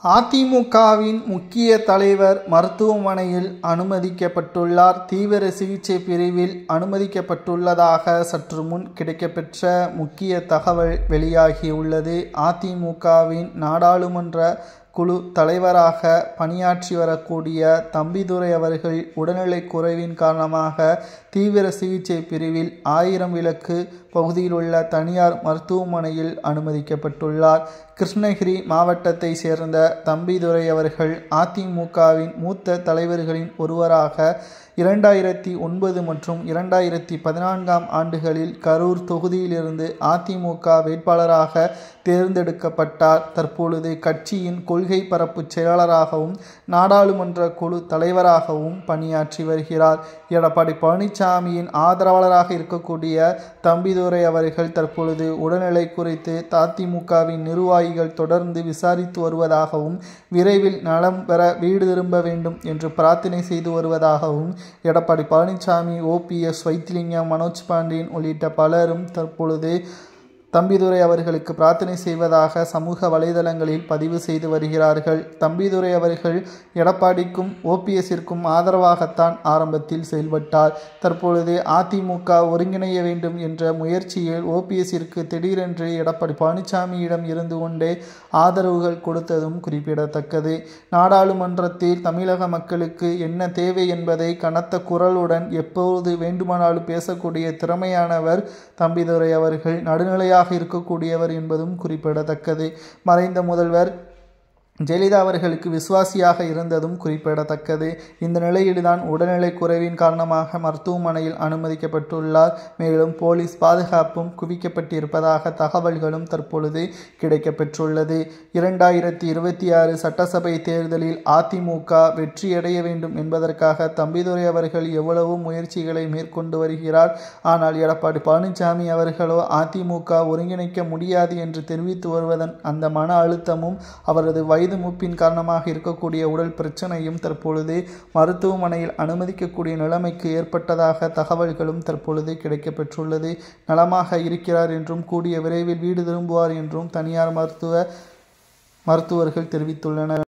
அதிமுகவின் முக்கிய தலைவர் மருத்துவமனையில் அனுமதிக்கப்பட்டுள்ளார். தீவிர சிகிச்சை பிரிவில் அனுமதிக்கப்பட்டுள்ளதாக சற்று முன் கிடைக்கப்பெற்ற முக்கிய தகவல் வெளியாகியுள்ளது. அதிமுகவின் நாடாளுமன்ற குழு தலைவராக பணியாற்றி வரக்கூடிய தம்பிதுரை அவர்கள் உடல்நலக் குறைவின் காரணமாக தீவிர சிகிச்சை பிரிவில் 1000 விளக்கு பகுதியில் உள்ள தனியார் மருத்துவமனையில் அனுமதிக்கப்பட்டுள்ளார். கிருஷ்ணகிரி மாவட்டத்தை சேர்ந்த தம்பிதுரை அவர்கள் அதிமுகவின் மூத்த தலைவர்களின் ஒருவராக 2009 மற்றும் 2014ஆம் ஆண்டுகளில் கரூர் தொகுதியிலிருந்து அதிமுக வேட்பாளராக தேர்ந்தெடுக்கப்பட்டார். தற்பொழுது கட்சியின் கொள்கை பரப்பு செயலாளராகவும் நாடாளுமன்ற குழு தலைவராகவும் பணியாற்றி வருகிறார். எடப்பாடி பழனிசாமியின் ஆதரவாளராக இருக்கக்கூடிய தம்பிதுரை அவர்கள் தற்பொழுது உடல்நிலை குறித்து அதிமுகவின் நிர்வாகிகள் தொடர்ந்து விசாரித்து வருவதாகவும் விரைவில் நலம் பெற வீடு திரும்ப வேண்டும் என்று பிரார்த்தனை செய்து வருவதாகவும் எடப்பாடி பழனிசாமி, OPS, வைத்திலிங்கம், மனோஜ் பாண்டியன் உள்ளிட்ட பலரும் தற்பொழுது தம்பிதுரை அவர்களுக்கு பிரார்த்தனை செய்வதாக சமூக வலைதளங்களில் பதிவு செய்து வருகிறார்கள். தம்பிதுரை அவர்கள் எடப்பாடிக்கும் OPSற்கும் ஆதரவாகத்தான் ஆரம்பத்தில் செயல்பட்டார். தற்பொழுது அதிமுக ஒருங்கிணைய வேண்டும் என்ற முயற்சியில் OPSற்கு திடீரென்று எடப்பாடி பழனிசாமியிடம் இருந்து கொண்டே ஆதரவுகள் கொடுத்ததும் குறிப்பிடத்தக்கது. நாடாளுமன்றத்தில் தமிழக மக்களுக்கு என்ன தேவை என்பதை கனத்த குரலுடன் எப்போது வேண்டுமானாலும் பேசக்கூடிய திறமையானவர் தம்பிதுரை அவர்கள். நடுநிலையாக இருக்கக்கூடியவர் என்பதும் குறிப்பிடத்தக்கது. மறைந்த முதல்வர் ஜெயலலிதா அவர்களுக்கு விசுவாசியாக இருந்ததும் குறிப்பிடத்தக்கது. இந்த நிலையில்தான் உடல்நிலை குறைவின் காரணமாக மருத்துவமனையில் அனுமதிக்கப்பட்டுள்ளார். மேலும் போலீஸ் பாதுகாப்பும் குவிக்கப்பட்டிருப்பதாக தகவல்களும் தற்பொழுது கிடைக்கப்பெற்றுள்ளது. 2026 சட்டசபை தேர்தலில் அதிமுக வெற்றியடைய வேண்டும் என்பதற்காக தம்பிதுரை அவர்கள் எவ்வளவோ முயற்சிகளை மேற்கொண்டு வருகிறார். ஆனால் எடப்பாடி பழனிசாமி அவர்களோ அதிமுக ஒருங்கிணைக்க முடியாது என்று தெரிவித்து வருவதன் அந்த மன அழுத்தமும் அவரது வயது மூப்பின் காரணமாக இருக்கக்கூடிய உடல் பிரச்சனையும் தற்பொழுது மருத்துவமனையில் அனுமதிக்கக்கூடிய நிலைமைக்கு ஏற்பட்டதாக தகவல்களும் தற்பொழுது கிடைக்கப்பெற்றுள்ளது. நலமாக இருக்கிறார் என்றும் கூடிய விரைவில் வீடு திரும்புவார் என்றும் தனியார் மருத்துவர்கள் தெரிவித்துள்ளனர்.